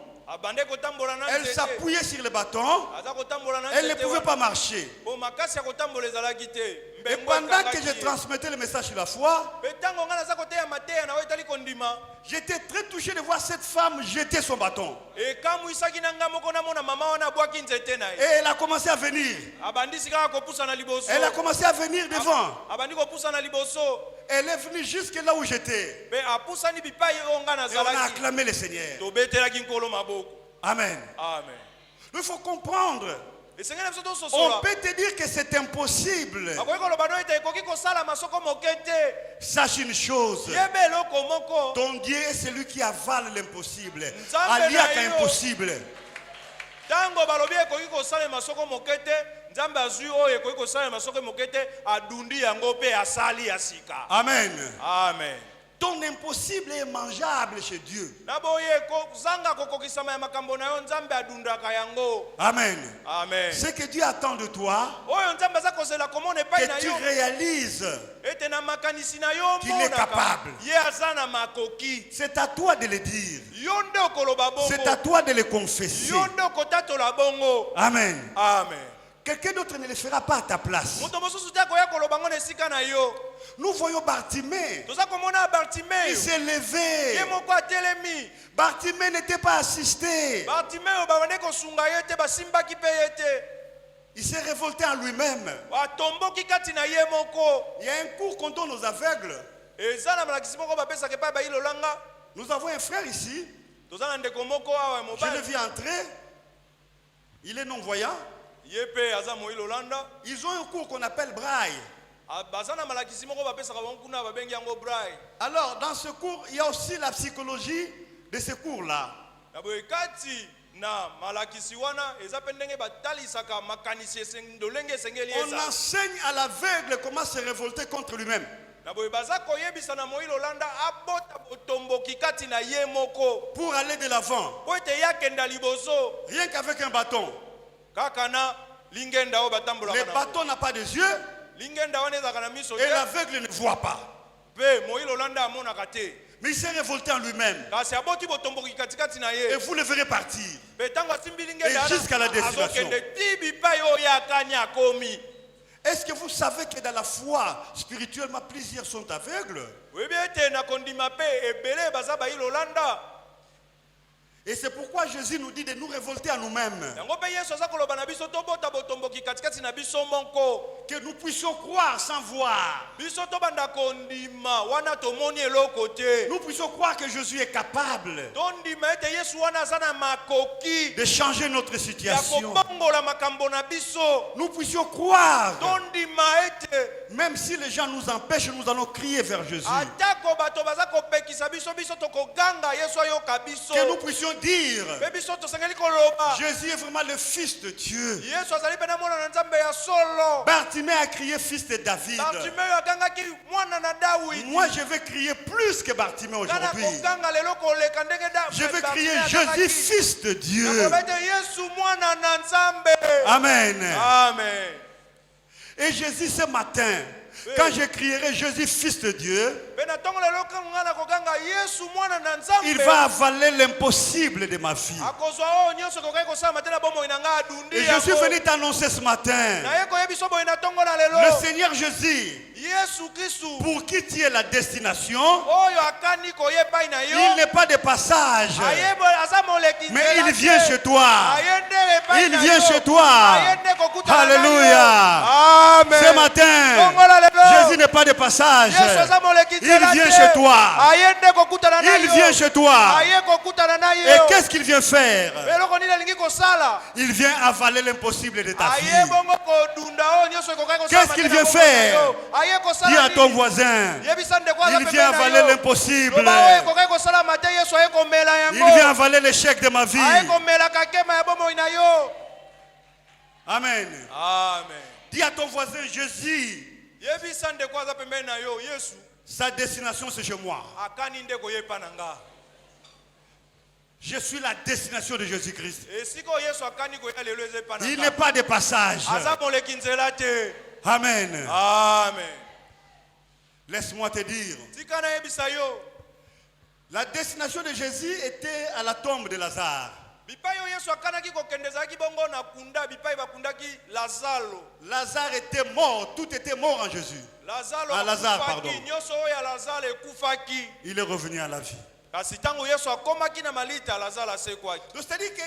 Elle s'appuyait sur le bâton. Elle ne pouvait pas marcher. Et pendant que je transmettais le message sur la foi, j'étais très touché de voir cette femme jeter son bâton. Et elle a commencé à venir. Elle a commencé à venir devant. Elle est venue jusque là où j'étais. Et on a acclamé le Seigneur. Amen. Amen. Il faut comprendre. On peut te dire que c'est impossible. Sache une chose. Ton Dieu est celui qui avale l'impossible. Aliaka impossible. Amen. Amen. Ton impossible est mangeable chez Dieu. Amen. Amen. Ce que Dieu attend de toi, que tu réalises qu'il est capable. C'est à toi de le dire. C'est à toi de le confesser. Amen. Amen. Quelqu'un d'autre ne le fera pas à ta place. Nous voyons Bartimée. Il s'est levé. Bartimée n'était pas assisté. Il s'est révolté en lui-même. Il y a un cours qu'on donne aux aveugles. Nous avons un frère ici. Je l'ai vu entrer. Il est non-voyant. Ils ont un cours qu'on appelle braille. Alors dans ce cours, il y a aussi la psychologie de ce cours-là. On enseigne à l'aveugle comment se révolter contre lui-même. Pour aller de l'avant. Rien qu'avec un bâton. Le bâton n'a pas de yeux. Et l'aveugle ne voit pas. Pe Moïse Lolanda amonaka te. Mais il s'est révolté en lui-même. Kasi aboti botomboki katikati na ye. Et vous le verrez partir. Pe tango asimbilinge Et jusqu'à la destination. azokende tibi pa yo ya kanya komi. Est-ce que vous savez que dans la foi, spirituellement, plusieurs sont aveugles? Oui bien te na kondima pe ebele baza ba Lolanda. Et c'est pourquoi Jésus nous dit de nous révolter à nous-mêmes. Yango pe Yesu aza koloba na biso tobota botomboki katikati na biso monko. Que nous puissions croire sans voir. Biso tobanda kondima wana tomoni eloko te. Nous puissions croire que Jésus est capable Tondima ete Yesu wana aza na makoki. de changer notre Ya situation. kobongola makambo na biso. Nous puissions croire, Tondima ete même si les gens nous empêchent, nous allons crier vers Jésus. atako bato baza kopekisa biso biso tokoganga Yesu ayoka biso. Que nous puissions dire, Pe biso tosengeli koloba. Jésus est vraiment le Fils de Dieu. Yesu azali pe na mwana na Nzambe ya solo. Bartimée a crié Fils de David. Bartimeyo agangaki mwana na Dawidi. Moi, je vais crier plus que Bartimée Kana aujourd'hui. koganga lelo koleka ndenge Je vais crier Bartimeyo Jésus, agangaki. Fils de Dieu. Nakoba ete Yesu mwana na Nzambe. Amen. Amen. Et Jésus, ce matin, quand je crierai Jésus, Fils de Dieu, Pe na tongo lelo kanga koganga Yesu mwana na Nzambe. il va avaler l'impossible de ma vie. Akozwa o nyonso kokai kosala matela bomo inanga adundi. Et je suis venu t'annoncer ce matin, Na ye koyebiso boye na tongo na lelo. le Seigneur Jésus, Yesu Kristu. pour qui tu es la destination, Oyo akani koyebai na yo. il n'est pas de passage, Ayebo aza moleki mais nzela il vient te. chez toi. Ayende epai Il na vient yo. chez toi. Ayende kokutana na yo. Alléluia. Amen. Ce matin, Tongola lelo. Jésus n'est pas de passage. Yesu aza moleki Il nzela vient te. chez toi. Ayende kokutana na yo. Il vient chez toi. Aye kokutana na yo. Et qu'est-ce qu'il vient faire? Eloko nini alingi kosala? Il vient avaler l'impossible de ta Aye vie. bongo kodunda o nyonso kokai kosala. Qu'est-ce qu'il matela vient bomo na faire? yo. Aye kosala Dis à ton nini? voisin, Yebisa ndeko aza il vient pembeni na avaler yo. l'impossible. Loba oyo kokai kosala mate Yesu aye komela Il yango. vient avaler l'échec de ma vie. Aye komela kakema ya bomo na yo. Amen. Amen. Dis à ton voisin, Jésus, Yebisa ndeko aza pembeni na yo. Yesu sa destination c'est chez moi. akani ndeko yepa na nga. Je suis la destination de Jésus-Christ. Esiko Yesu akani koya lelo eze pa na Il nga. n'est pas de passage. Aza moleki nzela te. Amen. Amen. Laisse-moi te dire, Tika na yebisa yo. la destination de Jésus était à la tombe de Lazare. Bipai yo Yesu akanaki kokendezaki bongo na kunda bipai bakundaki Lazaro. Lazare était mort, tout était mort en Jésus. Lazare, pardon. Nyonso oyo ya Lazaro ekufaki. Il est revenu à la vie. Kasi tango Yesu akomaki na malita Lazaro asekwaki. Donc c'est-à-dire que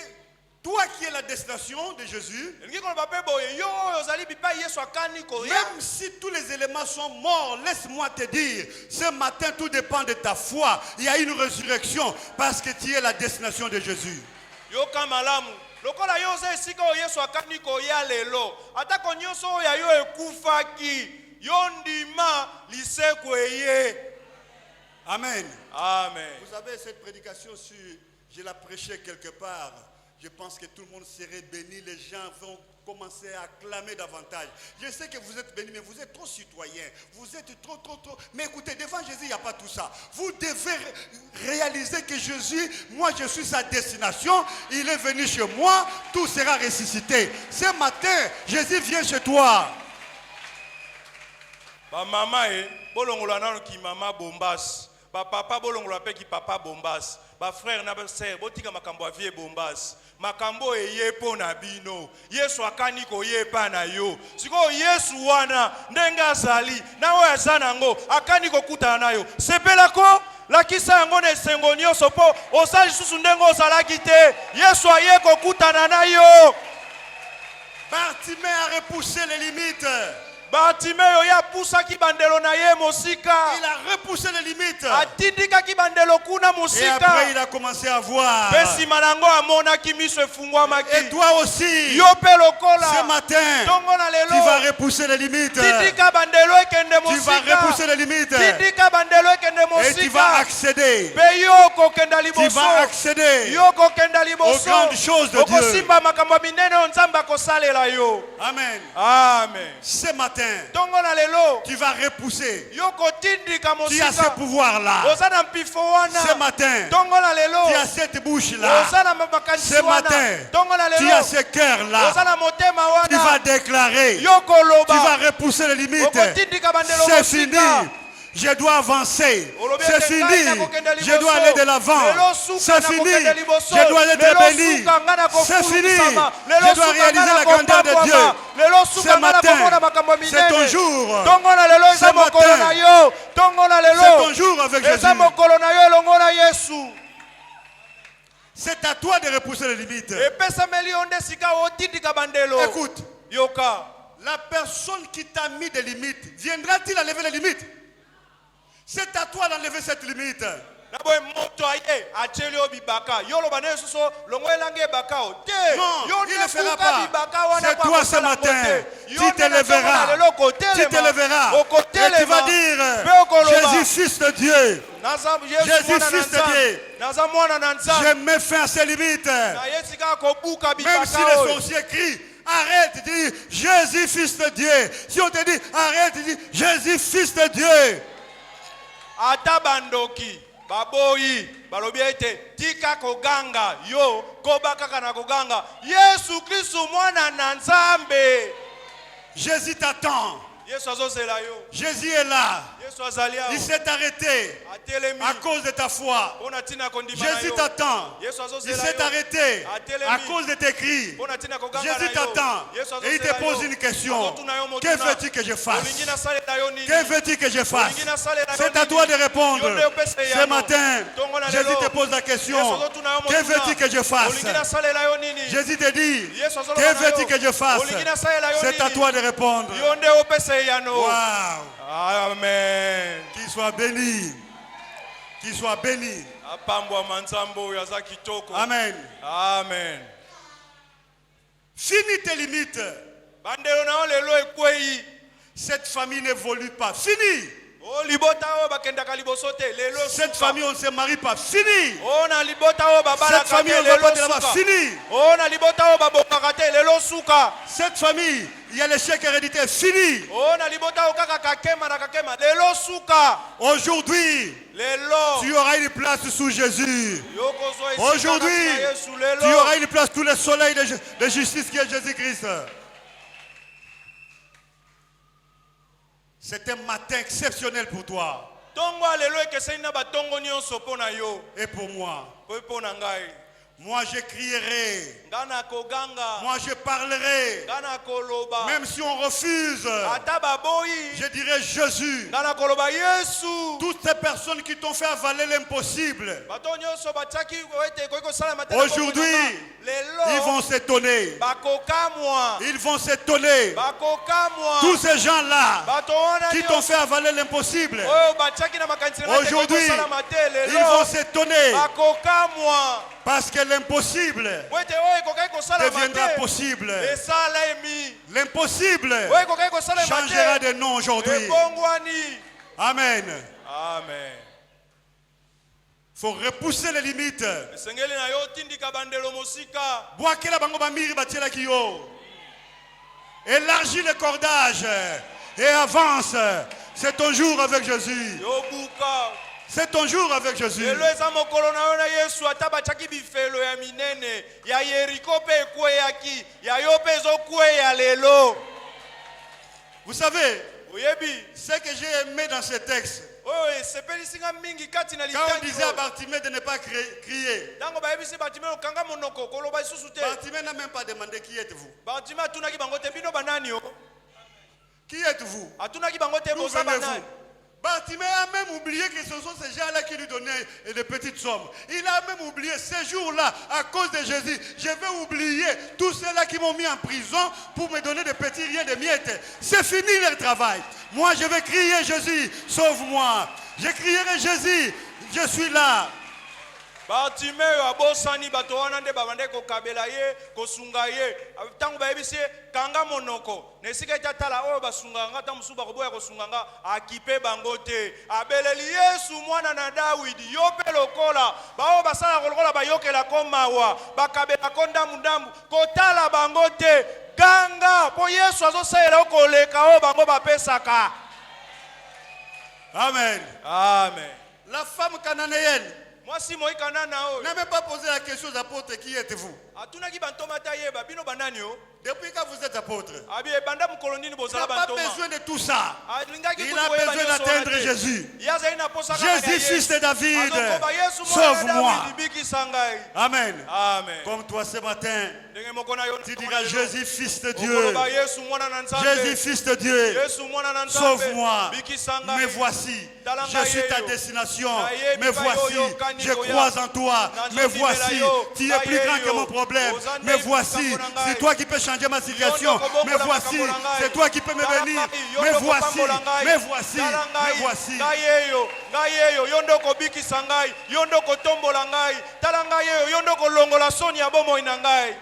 toi qui es la destination de Jésus, Elingi koloba pe boye yo oyo ozali bipai Yesu akani koya. même si tous les éléments sont morts, laisse-moi te dire, ce matin tout dépend de ta foi. Il y a une résurrection parce que tu es la destination de Jésus. Yoka malamu. Lokola yo oza esika oyo Yesu akani koya lelo. Atako nyonso oyo ya yo ekufaki. Yo ndima lisekwe eye. Amen. Amen. Vous savez, cette prédication, je la prêchais quelque part. Je pense que tout le monde serait béni. Les gens vont commencer à acclamer davantage. Je sais que vous êtes bénis, mais vous êtes trop citoyens. Vous êtes trop. Mais écoutez, devant Jésus, il n'y a pas tout ça. Vous devez réaliser que Jésus, moi, je suis sa destination. Il est venu chez moi. Tout sera ressuscité. Ce matin, Jésus vient chez toi. Ba mama bolongola nano ki mama bombas. Ba papa bolongola pe ki papa bombas. Ba frère na ba sœur botika makambo a vie bombas. Makambo eyepo na bino. Yesu akani ko yepa na yo. Siko Yesu wana ndenga azali nawe azana ngo akani ko kutana nayo. Sepela ko lakisa yango na esengo nyonso po osali susu ndengo ozalaki te. Yesu aye ko kutana nayo. Bartimée a repoussé les limites. Bartimeyo ya pusaki bandelo na ye mosika. Il a repoussé les limites. Atindikaki bandelo kuna Et mosika. après, il a commencé à voir. Pesi manango amonaki miso efungwamaki. Et toi aussi, Yo pe lokola. ce matin, Tongo na lelo. tu vas repousser les limites. Tindika bandelo ekende Tu vas mosika. repousser les limites. Tindika bandelo ekende Et tu vas mosika. accéder. Pe yo kokenda Tu liboso. vas accéder Yo kokenda liboso. aux grandes choses de Dieu. Okosimba makambo minene o Nzambe akosalela yo. Amen. Amen. Ce matin, Tongo na lelo. tu vas repousser. Yo kotindika Tu as ce mosika. pouvoir-là. Oza na mpifo wana. Ce matin, Tongo na lelo. tu as cette bouche-là. Oza na makanisi Ce wana. matin, Tongo na tu lelo. as ce cœur-là. Oza na motema wana. Tu vas déclarer. Yo koloba. Tu vas repousser les limites. Okotindika bandelo C'est mosika. fini. Je dois avancer. C'est fini. Je dois aller de l'avant. C'est fini. Je dois être béni. C'est fini. Je dois réaliser la grandeur de Dieu. Ce matin, c'est ton jour. Ce matin, c'est ton jour avec Jésus. C'est à toi de repousser les limites. Écoute. La personne qui t'a mis des limites, viendra-t-il enlever les limites? C'est à toi d'enlever cette limite. Non, il ne le fera pas. C'est toi ce matin. Tu te lèveras. Tu te lèveras. Et tu vas dire, Jésus, fils de Dieu. Jésus, fils de Dieu. Je mets fin à ces limites. Même si les sorciers crient, arrête, dis Jésus, fils de Dieu. Si on te dit arrête, dis Jésus, fils de Dieu. Atabandoki, baboyi, balobiete, tika koganga, yo, kobaka kana koganga, Yesu Kristu mwana na Nzambe. Jésus t'attend. Jésus est là. Il s'est arrêté à cause de ta foi. Jésus t'attend. Il s'est arrêté à cause de tes cris. Jésus t'attend et il te pose une question. Que veux-tu que je fasse? Que veux-tu que je fasse? C'est à toi de répondre. Ce matin, Jésus te pose la question. Que veux-tu que je fasse? Jésus te dit, que veux-tu que je fasse? C'est à toi de répondre. Wow. Amen. Qu'il soit béni. Qu'il soit béni. Amen. Amen. Finis tes limites. Cette famille n'évolue pas. Fini. Cette famille, on ne se marie pas. Fini. Cette famille, on ne va pas de là-bas. Fini. Cette famille, il y a l'échec héréditaire. Fini. Aujourd'hui, tu auras une place sous Jésus. Aujourd'hui, tu auras une place sous le soleil de justice qui est Jésus-Christ. C'est un matin exceptionnel pour toi. Et pour moi. Moi je crierai. Moi je parlerai. Même si on refuse, je dirai Jésus. Toutes ces personnes qui t'ont fait avaler l'impossible, aujourd'hui, ils vont s'étonner. Ils vont s'étonner. Tous ces gens-là qui t'ont fait avaler l'impossible, aujourd'hui, ils vont s'étonner. Parce que l'impossible deviendra possible. L'impossible changera de nom aujourd'hui. Amen. Amen. Il faut repousser les limites. Élargis le cordage et avance. C'est ton jour avec Jésus. C'est ton jour avec Jésus. Vous savez, ce que j'ai aimé dans ce texte, quand on disait à Bartimée de ne pas crier, Bartimée n'a même pas demandé qui êtes-vous. Qui êtes-vous? D'où venez-vous? Bartimée a même oublié que ce sont ces gens-là qui lui donnaient des petites sommes. Il a même oublié ces jours-là, à cause de Jésus. Je vais oublier tous ceux-là qui m'ont mis en prison pour me donner des petits riens de miettes. C'est fini leur travail. Moi, je vais crier Jésus, sauve-moi. Je crierai Jésus, je suis là. Bartimeo abosani bato wana nde babande ko kabela ye ko sunga ye tangu bayebisi kanga monoko nesika tatala oyo basunga nga tamusuba ko boya ko sunga nga akipe bangote abeleli Yesu mwana na Dawidi yope lokola bao basala lokola bayokela ko mawa bakabela ko ndamudambu kotala bangote ganga po Yesu azosayela ko leka o bango bapesaka. Amen. Amen. La femme cananéenne n'a même pas posé la question aux apôtres, qui êtes-vous? Depuis que vous êtes apôtre, Abi ebanda mukolo nini il bozala n'a pas bantoma. besoin de tout ça. Alingaki Il kutu a koyeba besoin nyonso d'atteindre wana te. Jésus. Yazali na posa kaka na Jésus, Yesu. fils de David, Azokoba Yesu mwana wa sauve-moi. Davidi, bikisa ngai. Amen. Amen. Comme toi ce matin, Ndenge moko na yo tu diras Jésus, fils de Dieu. Okoloba Yesu mwana na Nzambe. Jésus, fils de Dieu, Yesu mwana na Nzambe. sauve-moi. Bikisa ngai. Me voici. Je suis ta destination. Me voici. Je crois en toi. Me voici. Tu es plus grand que mon problème. Me voici. C'est toi qui peux changer ma situation. Me voici. C'est toi qui peux me bénir. Me voici. Me voici. Me voici. Ngai yondo ko bikisa ngai, yondo ko tombola ngai, tala ngai eyo, yondo ko longola soni ya bomoi na ngai.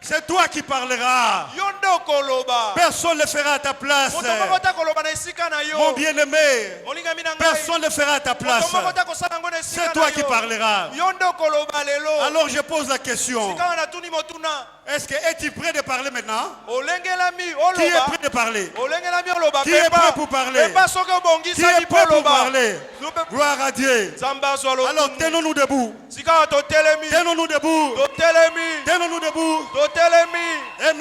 C'est toi qui parleras. Yondo ko loba. Personne ne le fera à ta place. Moto moko ta ko loba na esika na yo. Mon bien-aimé, Molinga mina ngai. personne ne le fera à ta place. Moto moko ta ko sala ngo na esika na yo. C'est toi qui parleras. Yondo ko loba lelo. Alors je pose la question. Sika na tuni motuna. Est-ce que es-tu prêt de parler maintenant? Olengelami Qui est oloba. prêt de parler? Olengelami oloba. Qui est prêt pour parler? Pepa soke bongisa Qui est ni prêt pour poloba. parler? Gloire à Dieu. Zamba swalo. Alors tenons-nous debout. Sika to telemi. Tenons-nous debout. To telemi. Tenons-nous debout. To telemi. Et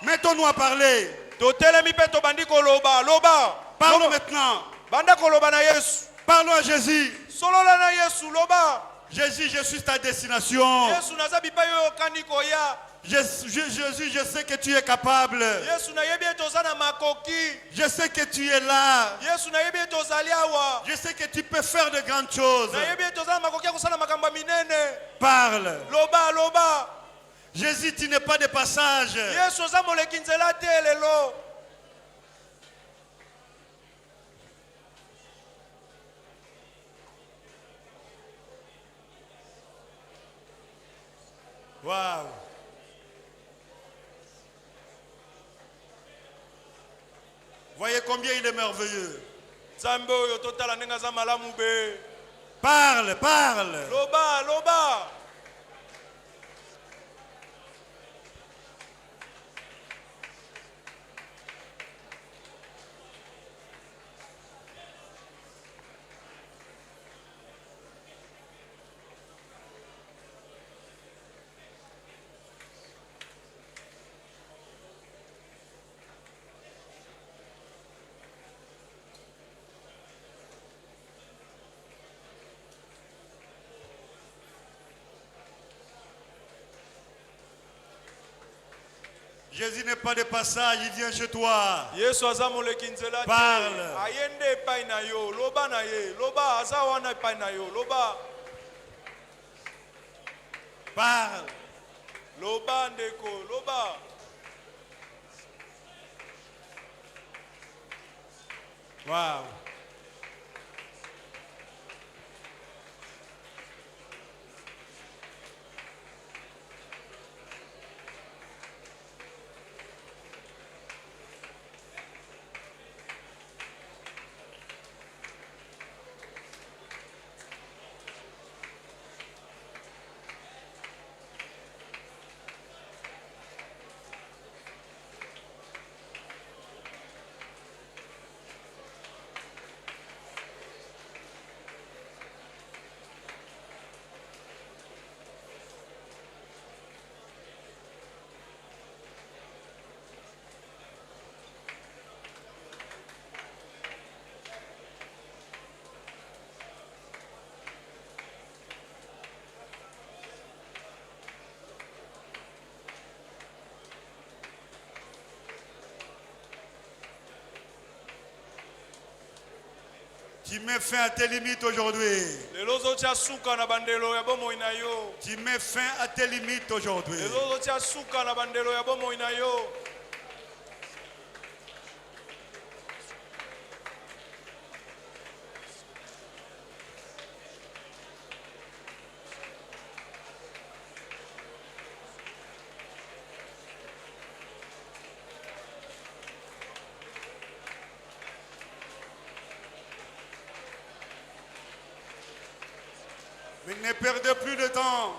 mettons-nous à parler. To telemi pe to bandi ko loba. Loba. Parlons maintenant. Banda ko loba na Yesu. Parlons à Jésus. Solola na Yesu loba. Jésus, je suis ta destination. Yesu nazabi pa yo kaniko ya. Jésus, je sais que tu es capable. Yesu na yebi tozana makoki. Je sais que tu es là. Yesu na yebi tozali awa. Je sais que tu peux faire de grandes choses. Na yebi tozana makoki ko sala makamba minene. Parle. Loba loba. Jésus, tu n'es pas de passage. Yesu za moleki nzela te lelo. Waouh. Voyez combien il est merveilleux. Nzambe oyo totala ndenge za malamu be. Parle, parle. Loba loba. Jésus n'est pas de passage, il vient chez toi. Yesu aza moleki nzela te. Parle. Ayende epai na yo. Loba na ye. Loba aza wana epai na yo. Loba. Parle. Loba ndeko. Loba. Waouh. Tu mets fin à tes limites aujourd'hui. Lelo zotia suka na bandelo ya bomoi na yo. Tu mets fin à tes limites aujourd'hui. Lelo zotia suka na bandelo ya bomoi na yo. Mais ne perdez plus de temps.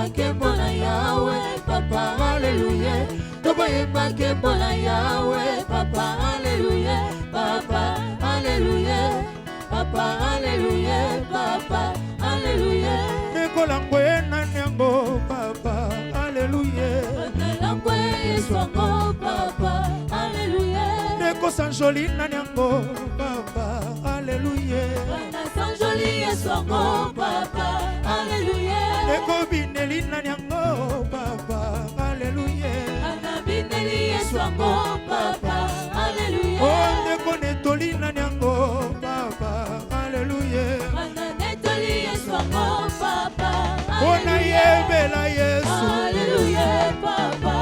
kembo na Yawe, Papa, Alléluia. Tokoyemba kembo na Yawe, Papa, Alléluia, Papa, Alléluia, Papa, Alléluia, Papa, Alléluia. Nekolangwe na nyango, Papa, Alléluia. Nekolangwe Yeswango, Papa, Alléluia. Nekosanjoli na nyango, Papa, Alléluia. Nekosanjoli Yeswango, Papa, Alléluia. Nekobineli na nyango, Papa, Alléluia. Nekobineli Yeswango, Papa, Alléluia. Oh, nekonetoli na nyango, Papa, Alléluia. Netoli Yeswango, Papa, Alléluia. Oh, na yebela Yesu, Alléluia, Papa,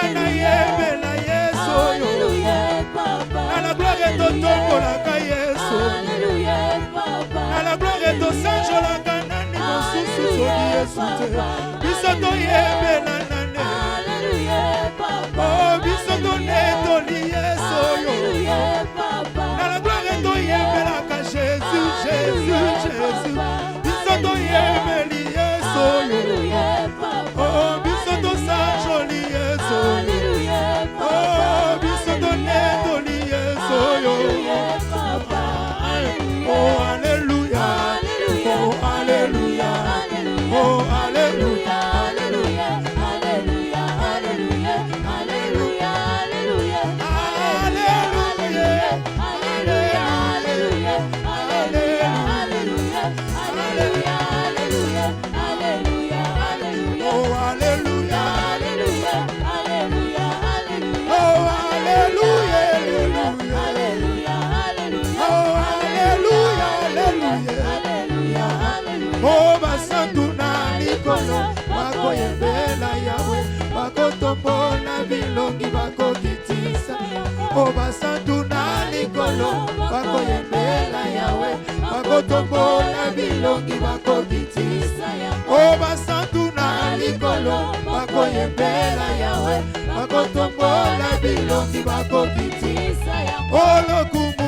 Alléluia. Na Yesu, Alléluia, Papa. Na la gloire de ton la Yesu, Alléluia, Papa. Na la gloire de Sanjola kanani mosusu so Yesu te. Bisoto yebela nane, Alléluia, Papa. Oh, bisoto netoli Yesu, Alléluia, Papa. Na la gloire de yebela ka Jésus, Jésus, Jésus. Bisoto yebeli Yesu, Alléluia, Papa. Oh, bisoto Sanjoli Yesu, Alléluia, Papa. Oh, bisoto netoli Yesu, Alléluia, Papa. Oh, Alléluia, oh, Alléluia, oh, Alléluia, Alléluia, Alléluia, Alléluia, Alléluia, Alléluia, Alléluia, Alléluia, Alléluia, Alléluia, Alléluia, Alléluia, Alléluia, oh, Alléluia, Alléluia, Alléluia, Alléluia, oh, Alléluia, Alléluia, Alléluia, oh, Alléluia, Alléluia, oh, basantu na likolo bakoyembela Yawe, bakotombola bilongi bakokitisa. Oh, basantu na likolo bakoyembela Yawe, bakotombola bilongi bakokitisa. Oh, basantu na likolo bakoyembela Yawe, bakotombola bilongi bakokitisa. Oh, lokumu